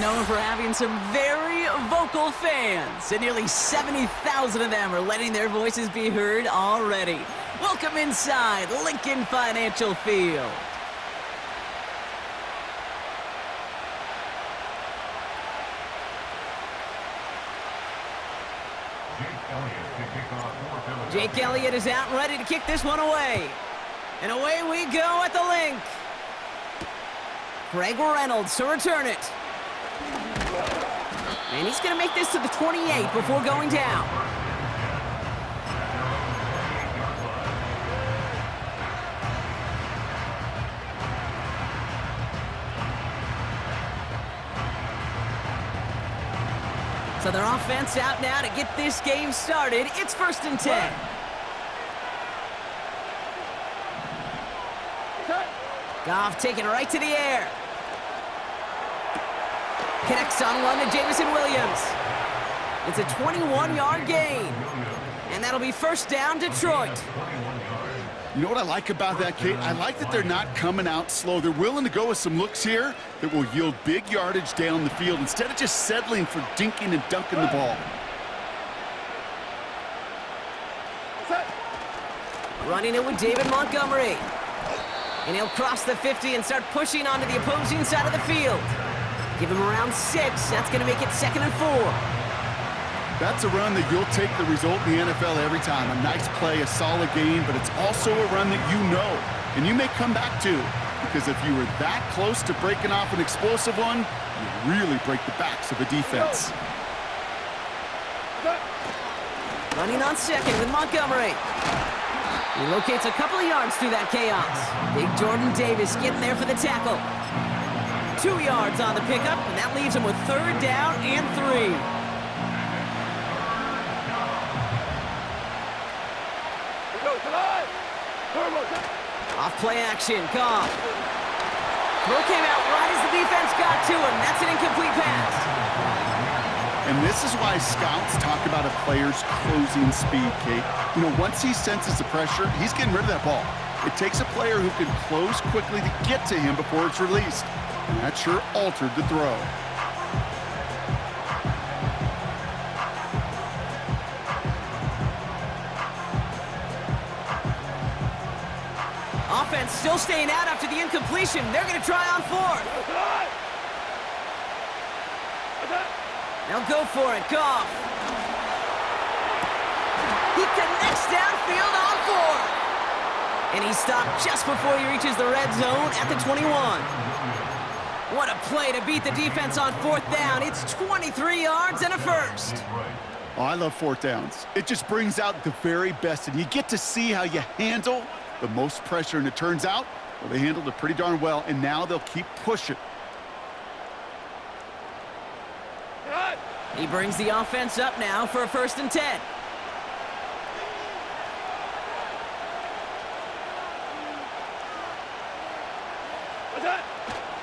known for having some very vocal fans, and nearly 70,000 of them are letting their voices be heard already. Welcome inside Lincoln Financial Field. Jake Elliott is out and ready to kick this one away. And away we go at the link. Greg Reynolds to return it. And he's going to make this to the 28 before going down. So their offense out now to get this game started. It's 1st and 10. Goff taking it right to the air. Connects on one to Jamison Williams. It's a 21-yard gain. And that'll be 1st down, Detroit. You know what I like about that, Kate? I like that they're not coming out slow. They're willing to go with some looks here that will yield big yardage down the field instead of just settling for dinking and dunking the ball. Running it with David Montgomery. And he'll cross the 50 and start pushing onto the opposing side of the field. Give him around 6. That's going to make it 2nd and 4. That's a run that you'll take the result in the NFL every time. A nice play, a solid game, but it's also a run that you know and you may come back to, because if you were that close to breaking off an explosive one, you really break the backs of a defense. Running on 2nd with Montgomery. He locates a couple of yards through that chaos. Big Jordan Davis getting there for the tackle. 2 yards on the pickup, and that leaves him with 3rd down and 3. Off play action, Goff. Throw came out right as the defense got to him. That's an incomplete pass. And this is why scouts talk about a player's closing speed, Kate. You know, once he senses the pressure, he's getting rid of that ball. It takes a player who can close quickly to get to him before it's released. And that sure altered the throw. Offense still staying out after the incompletion. They're going to try on 4th. They'll go for it. Goff. He connects downfield on 4th. And he stopped just before he reaches the red zone at the 21. What a play to beat the defense on 4th down. It's 23 yards and a 1st. Oh, I love 4th downs. It just brings out the very best, and you get to see how you handle the most pressure, and it turns out, well, they handled it pretty darn well, and now they'll keep pushing. He brings the offense up now for a 1st and 10.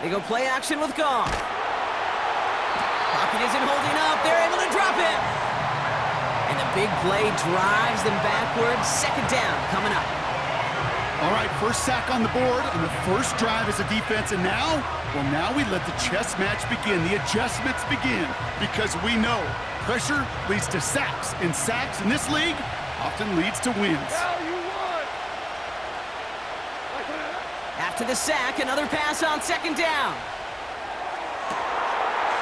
They go play action with Goff. Pocket isn't holding up. They're able to drop it. And the big play drives them backwards. 2nd down coming up. All right, 1st sack on the board on the 1st drive as a defense, and now, well, now we let the chess match begin. The adjustments begin, because we know pressure leads to sacks, and sacks in this league often leads to wins. After the sack, another pass on 2nd down.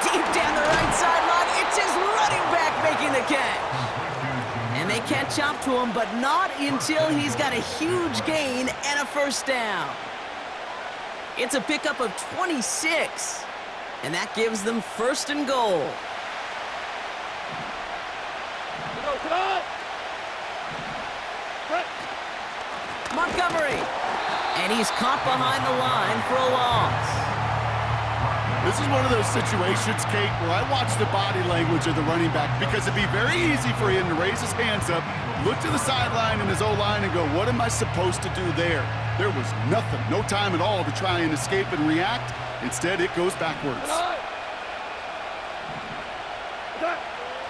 Deep down the right sideline, it's his running back making the catch. And they catch up to him, but not until he's got a huge gain and a 1st down. It's a pickup of 26, and that gives them 1st and goal. Montgomery. And he's caught behind the line for a loss. This is one of those situations, Kate, where I watch the body language of the running back, because it'd be very easy for him to raise his hands up, look to the sideline in his O-line and go, what am I supposed to do there? There was nothing, no time at all to try and escape and react. Instead, it goes backwards.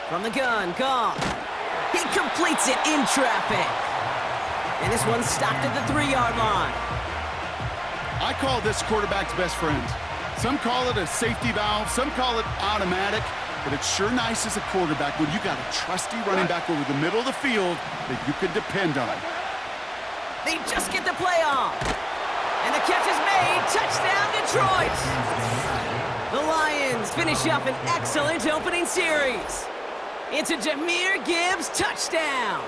From the gun, Goff. He completes it in traffic. And this one's stopped at the 3-yard line. I call this quarterback's best friend. Some call it a safety valve, some call it automatic, but it's sure nice as a quarterback when you got a trusty running back over the middle of the field that you can depend on. They just get the play off. And the catch is made. Touchdown, Detroit! The Lions finish up an excellent opening series. It's a Jahmyr Gibbs touchdown.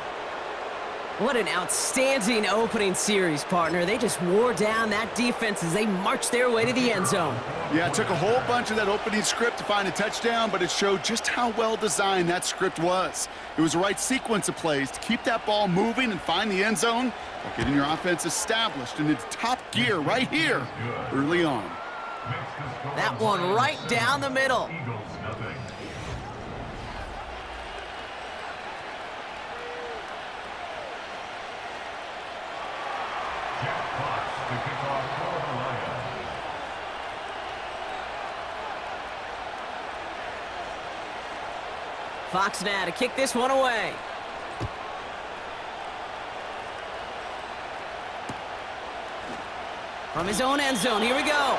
What an outstanding opening series, partner. They just wore down that defense as they marched their way to the end zone. Yeah, it took a whole bunch of that opening script to find a touchdown, but it showed just how well designed that script was. It was the right sequence of plays to keep that ball moving and find the end zone while getting your offense established in its top gear right here early on. That one right down the middle. Fox now to kick this one away. From his own end zone, here we go.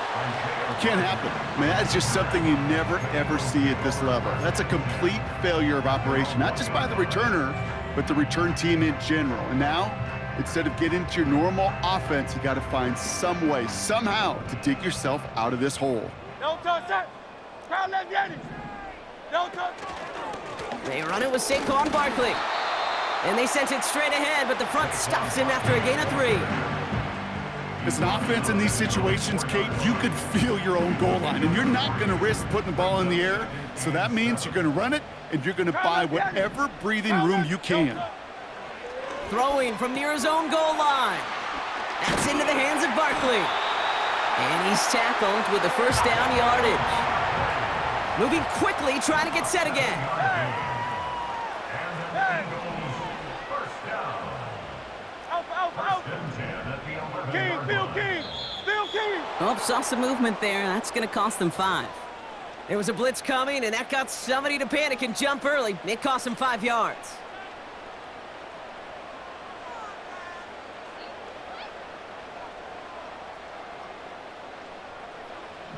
Can't happen. Man, that's just something you never, ever see at this level. That's a complete failure of operation, not just by the returner, but the return team in general. And now, instead of getting to your normal offense, you got to find some way, somehow, to dig yourself out of this hole. Don't touch that. Crowd left Yannis. Don't touch. They run it with Saquon Barkley. And they sent it straight ahead, but the front stops him after a gain of 3. As an offense in these situations, Kate, you could feel your own goal line, and you're not going to risk putting the ball in the air. So that means you're going to run it, and you're going to buy whatever breathing room you can. Throwing from near his own goal line. That's into the hands of Barkley. And he's tackled with the first down yardage. Moving quickly, trying to get set again. King, Bill King, Bill King. Oh, saw some movement there. That's going to cost them 5. There was a blitz coming, and that got somebody to panic and jump early. It cost them 5 yards.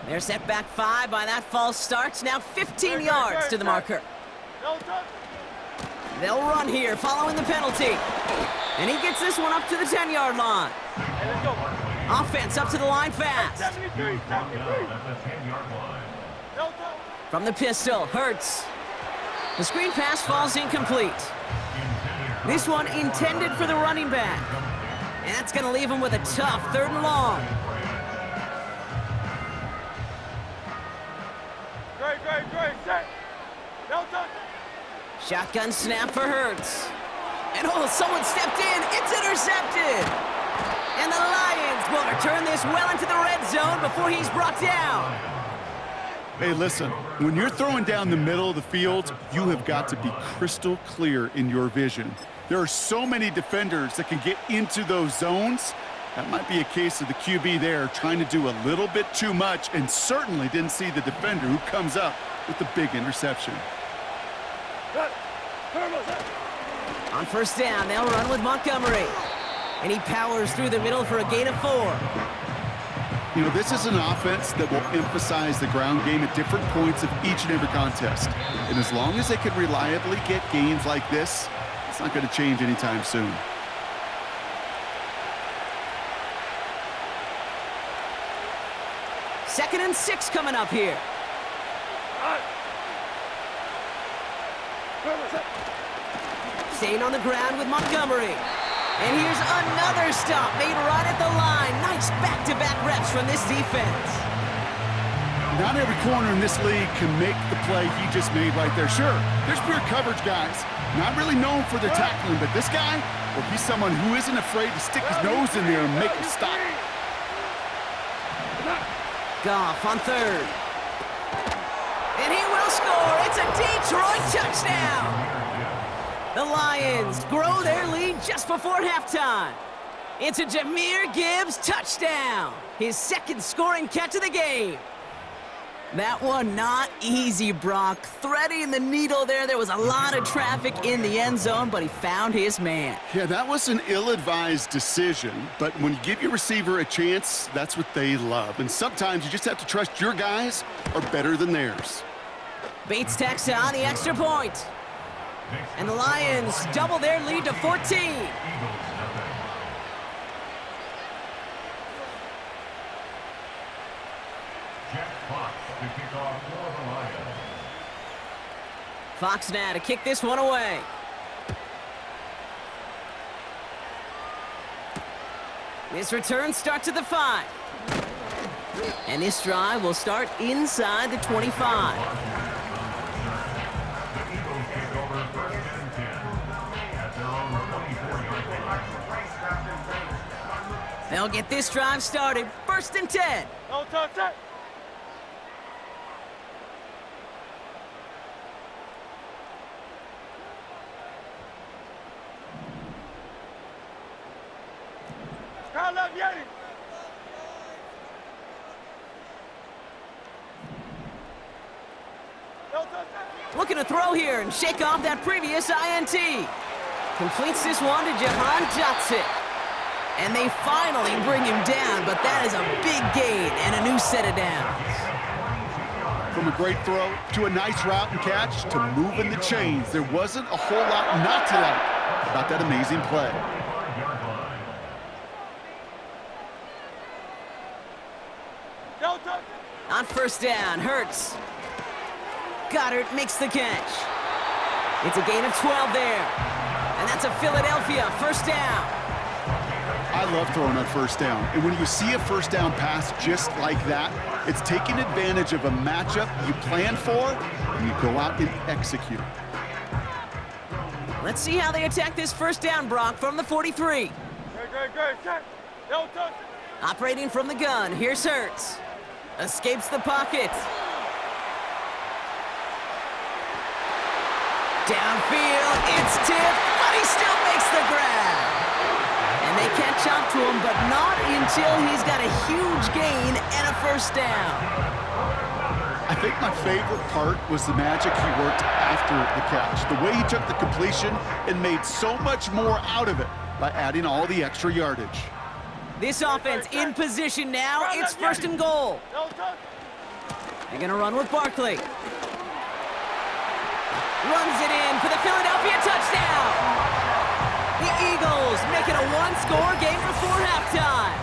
They're set back 5 by that false start. Now 15 yards to the marker. They'll run here following the penalty. And he gets this one up to the 10-yard line. Offense up to the line fast. 73. From the pistol, Hurts. The screen pass falls incomplete. This one intended for the running back. And that's going to leave him with a tough 3rd and long. Great, set. Don't touch. Shotgun snap for Hurts. And oh, someone stepped in. It's intercepted. And the Lions will return this well into the red zone before he's brought down. Hey, listen, when you're throwing down the middle of the field, you have got to be crystal clear in your vision. There are so many defenders that can get into those zones. That might be a case of the QB there trying to do a little bit too much and certainly didn't see the defender who comes up with the big interception. On first down, they'll run with Montgomery. And he powers through the middle for a gain of 4. You know, this is an offense that will emphasize the ground game at different points of each and every contest. And as long as they can reliably get gains like this, it's not going to change anytime soon. Second and 6 coming up here. Staying on the ground with Montgomery. And here's another stop made right at the line. Nice back-to-back reps from this defense. Not every corner in this league can make the play he just made right there. Sure, there's pure coverage guys, not really known for their tackling, but this guy, well, he's someone who isn't afraid to stick his nose in there and make a stop. Goff on 3rd. And he will score. It's a Detroit touchdown. The Lions grow their lead just before halftime. It's a Jahmyr Gibbs touchdown. His 2nd scoring catch of the game. That one not easy, Brock. Threading the needle there. There was a lot of traffic in the end zone, but he found his man. Yeah, that was an ill-advised decision, but when you give your receiver a chance, that's what they love. And sometimes you just have to trust your guys are better than theirs. Bates tacks on the extra point. And the Lions double their lead to 14. Fox now to kick this one away. This return starts at the 5. And this drive will start inside the 25. They'll get this drive started. 1st and 10. No touch that. Call up Yeti. No touch that. Looking to throw here and shake off that previous INT. Completes this one to Jahan Johnson. And they finally bring him down, but that is a big gain and a new set of downs. From a great throw to a nice route and catch to moving the chains, there wasn't a whole lot not to like about that amazing play. No touch. On 1st down, Hurts. Goddard makes the catch. It's a gain of 12 there. And that's a Philadelphia 1st down. I love throwing on 1st down. And when you see a 1st down pass just like that, it's taking advantage of a matchup you plan for and you go out and execute. Let's see how they attack this 1st down, Brock, from the 43. Great. Check. No touch. Operating from the gun, here's Hurts. Escapes the pocket. Downfield, it's tipped, but he still makes the grab. And they can't chop to him, but not until he's got a huge gain and a 1st down. I think my favorite part was the magic he worked after the catch. The way he took the completion and made so much more out of it by adding all the extra yardage. This offense in position now. It's 1st and goal. No touch. They're going to run with Barkley. Runs it in for the Philadelphia touchdown. The Eagles make it a one-score game before halftime.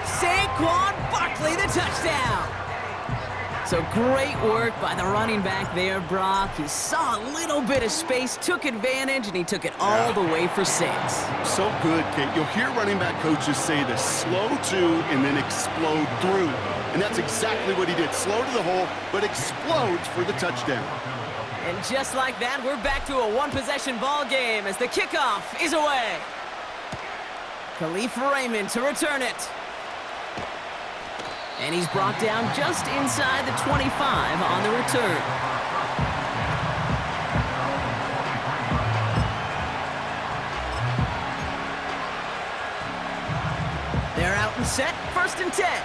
Saquon Barkley, the touchdown. So great work by the running back there, Brock. He saw a little bit of space, took advantage, and he took it all the way for 6. So good, Kate. You'll hear running back coaches say this: slow to and then explode through. And that's exactly what he did. Slow to the hole, but explodes for the touchdown. And just like that, we're back to a one-possession ball game as the kickoff is away. Khalif Raymond to return it. And he's brought down just inside the 25 on the return. They're out and set, 1st and 10.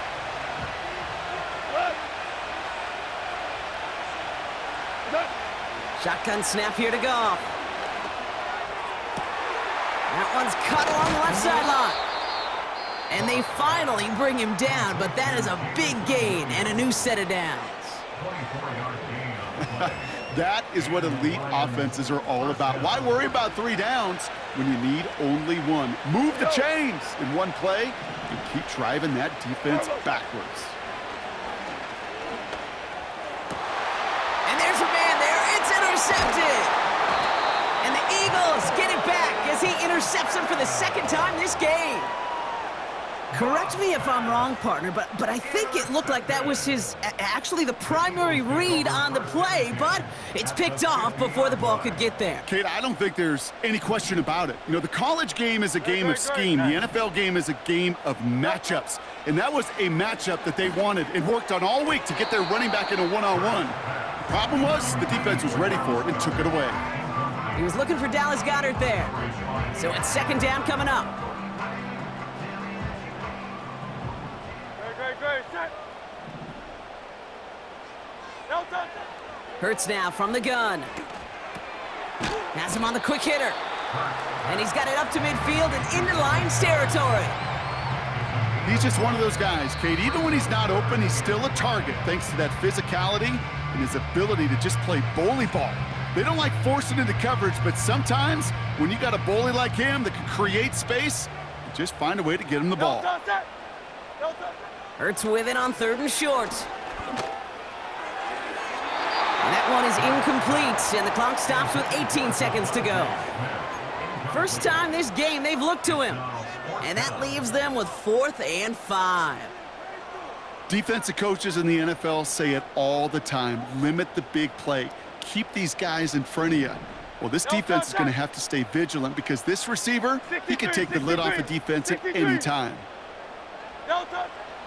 Shotgun snap here to Goff. That one's cut along the left sideline. And they finally bring him down, but that is a big gain and a new set of downs. That is what elite offenses are all about. Why worry about 3 downs when you need only 1? Move the chains in one play and keep driving that defense backwards. And there's a man there. It's intercepted. And the Eagles get it back as he intercepts him for the 2nd time this game. Correct me if I'm wrong, partner, but I think it looked like that was his, actually the primary read on the play, but it's picked off before the ball could get there. Kate, I don't think there's any question about it. You know, the college game is a game of scheme. The NFL game is a game of matchups. And that was a matchup that they wanted and worked on all week to get their running back in a one-on-one. The problem was the defense was ready for it and took it away. He was looking for Dallas Goedert there. So it's 2nd down coming up. Great. Check. Hurts now from the gun. Has him on the quick hitter. And he's got it up to midfield and into Lions territory. He's just one of those guys, Kate. Even when he's not open, he's still a target thanks to that physicality and his ability to just play bully ball. They don't like forcing into coverage, but sometimes when you got a bully like him that can create space, you just find a way to get him the ball. Hurts with it on 3rd and short. And that one is incomplete, and the clock stops with 18 seconds to go. First time this game they've looked to him, and that leaves them with 4th and 5. Defensive coaches in the NFL say it all the time. Limit the big play. Keep these guys in front of you. Well, this defense is going to have to stay vigilant because this receiver, he can take the lid off a defense at any time.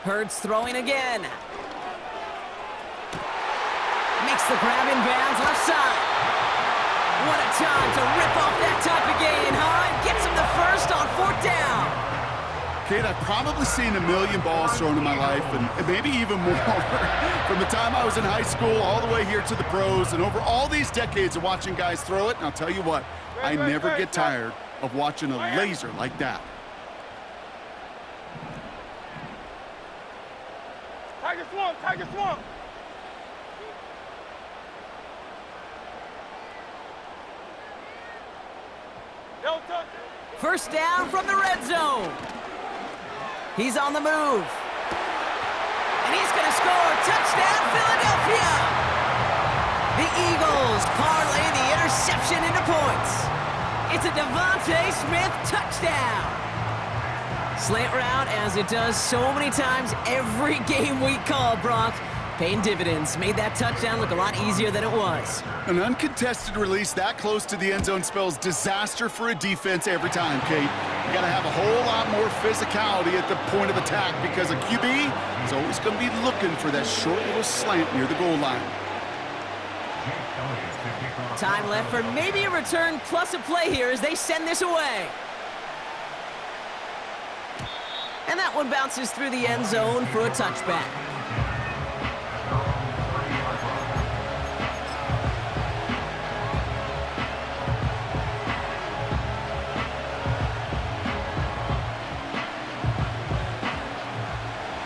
Hurts throwing again. Makes the grab in bounds left side. What a time to rip off that type of gain, huh? And gets him the first on 4th down. Kate, I've probably seen a million balls thrown in my life, and maybe even more. From the time I was in high school all the way here to the pros, and over all these decades of watching guys throw it, and I'll tell you what, I never get tired of watching a laser like that. Tiger swamp, Tiger swamp. First down from the red zone. He's on the move. And he's going to score. Touchdown, Philadelphia! The Eagles parlay the interception into points. It's a Devontae Smith touchdown. Slant route, as it does so many times every game we call, Brock. Paying dividends. Made that touchdown look a lot easier than it was. An uncontested release that close to the end zone spells disaster for a defense every time, Kate. You got to have a whole lot more physicality at the point of attack because a QB is always going to be looking for that short little slant near the goal line. Time left for maybe a return plus a play here as they send this away. And that one bounces through the end zone for a touchback.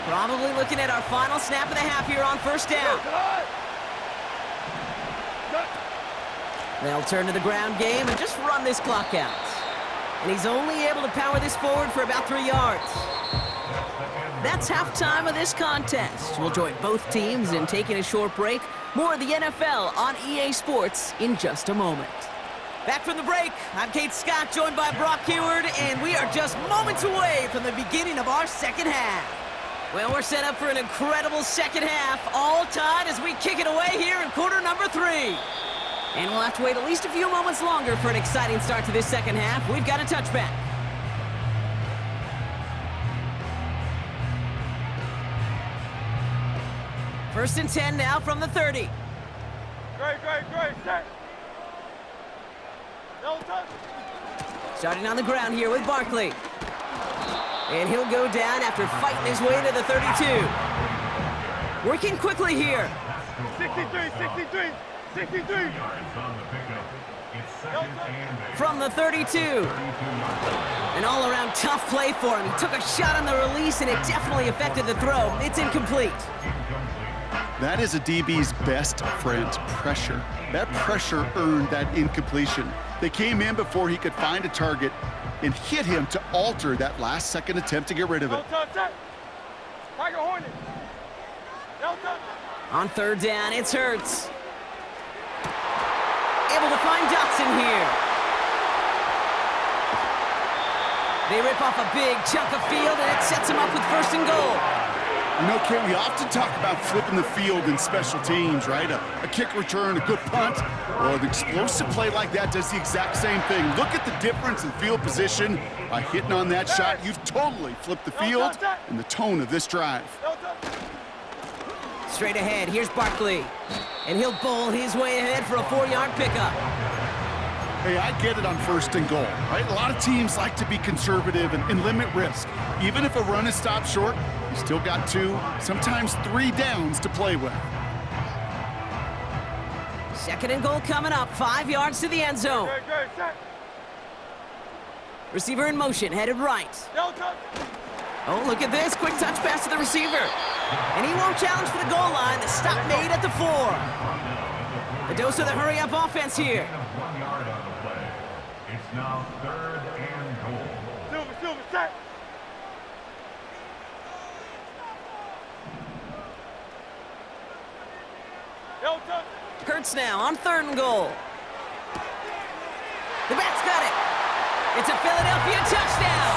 Probably looking at our final snap of the half here on 1st down. They'll turn to the ground game and just run this clock out. And he's only able to power this forward for about 3 yards. That's halftime of this contest. We'll join both teams in taking a short break. More of the NFL on EA Sports in just a moment. Back from the break, I'm Kate Scott, joined by Brock Heward, and we are just moments away from the beginning of our second half. Well, we're set up for an incredible second half, all tied as we kick it away here in quarter number 3. And we'll have to wait at least a few moments longer for an exciting start to this second half. We've got a touchback. First and 10 now from the 30. Great, set. No touch. Starting on the ground here with Barkley. And he'll go down after fighting his way to the 32. Working quickly here. 63. From the 32. An all-around tough play for him. He took a shot on the release, and it definitely affected the throw. It's incomplete. That is a DB's best friend, pressure. That pressure earned that incompletion. They came in before he could find a target and hit him to alter that last-second attempt to get rid of it. Tiger Hornet. On 3rd down, it's Hurts. Able to find Dotson here. They rip off a big chunk of field, and it sets him up with 1st and goal. You know, Kate, we often talk about flipping the field in special teams, right? A kick return, a good punt. Well, an explosive play like that does the exact same thing. Look at the difference in field position. By hitting on that shot, you've totally flipped the field and the tone of this drive. Straight ahead, here's Barkley. And he'll bowl his way ahead for a 4-yard pickup. Hey, I get it on 1st and goal, right? A lot of teams like to be conservative and limit risk. Even if a run is stopped short, you still got 2, sometimes 3 downs to play with. Second and goal coming up, 5 yards to the end zone. Good, good, set. Receiver in motion, headed right. Yo, touch. Oh, look at this, quick touch pass to the receiver. And he won't challenge for the goal line. The stop made at the 4. A dose of the hurry-up offense here. 1 yard on the play. It's now 3rd and goal. Silver, set. Yo, touch. Hurts now on 3rd and goal. The back's got it. It's a Philadelphia touchdown.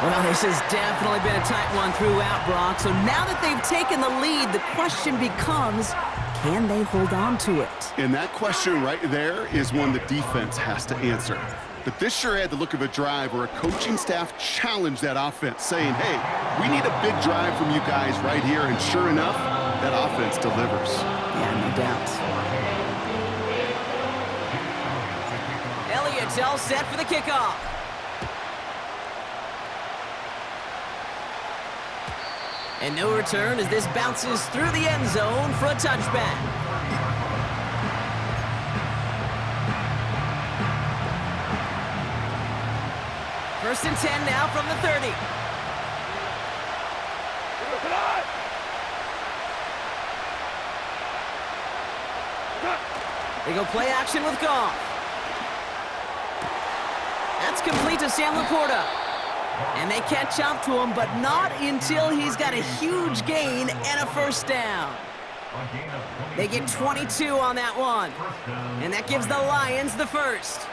Well, this has definitely been a tight one throughout, Brock. So now that they've taken the lead, the question becomes, can they hold on to it? And that question right there is one the defense has to answer. But this sure had the look of a drive where a coaching staff challenged that offense, saying, hey, we need a big drive from you guys right here. And sure enough, that offense delivers. Yeah, no doubt. Elliott's all set for the kickoff. And no return as this bounces through the end zone for a touchback. First and 10 now from the 30. They go play action with Goff. That's complete to Sam Laporta. And they catch up to him, but not until he's got a huge gain and a first down. They get 22 on that one. And that gives the Lions the first.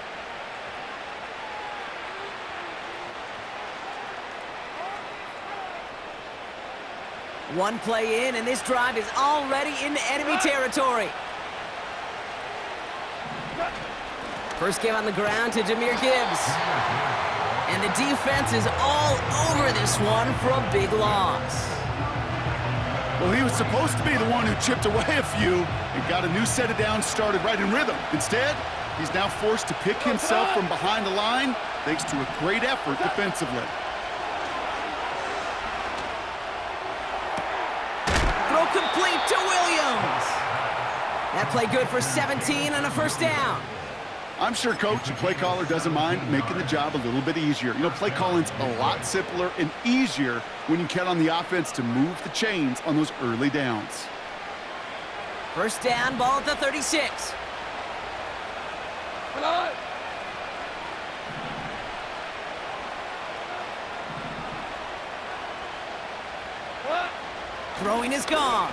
One play in, and this drive is already into enemy territory. First give on the ground to Jahmyr Gibbs. And the defense is all over this one for a big loss. Well, he was supposed to be the one who chipped away a few and got a new set of downs started right in rhythm. Instead, he's now forced to pick himself from behind the line thanks to a great effort defensively. Throw complete to Williams. That play good for 17 and a first down. I'm sure coach and play caller doesn't mind making the job a little bit easier. You know, play calling's a lot simpler and easier when you count on the offense to move the chains on those early downs. First down, ball at the 36. Throwing is gone.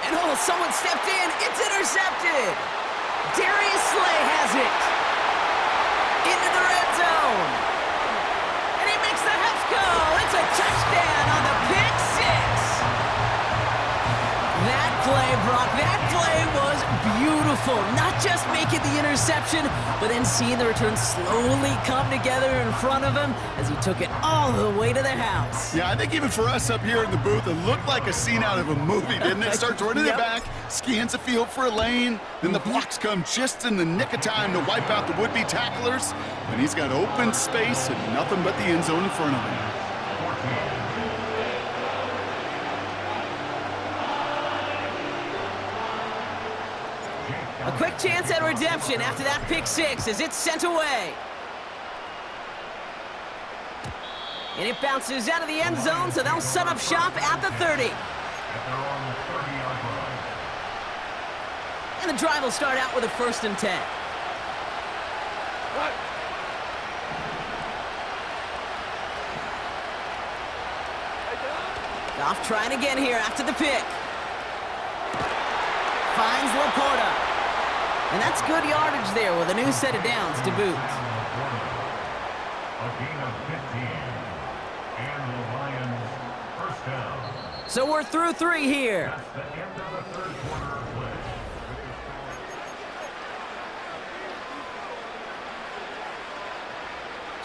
And oh, someone stepped in. It's intercepted. Darius Slay has it. Into the red zone. And he makes the Hefco. It's a touchdown on the pick six. That play, Brock, that play was beautiful. Not just making the interception, but then seeing the return slowly come together in front of him as he took it all the way to the house. Yeah, I think even for us up here in the booth, it looked like a scene out of a movie, didn't it? Starts running it back, scans the field for a lane, then the blocks come just in the nick of time to wipe out the would-be tacklers, and he's got open space and nothing but the end zone in front of him. A quick chance at redemption after that pick six as it's sent away. And it bounces out of the end zone, so they'll set up shop at the 30. And the drive will start out with a first and 10. Goff trying again here after the pick. Finds Laporta. And that's good yardage there with a new set of downs to boot. A gain of 15. And the Lions first down. So we're through 3 here. That's the end of the third quarter of play.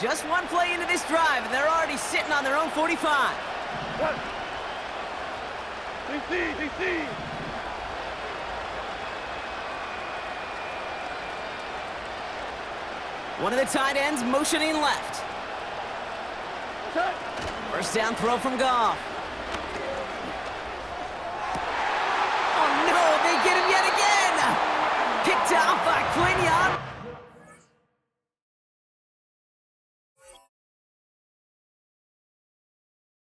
Just one play into this drive, and they're already sitting on their own 45. DC. One of the tight ends motioning left. First down throw from Goff. Oh no, they get Picked off by Quinion.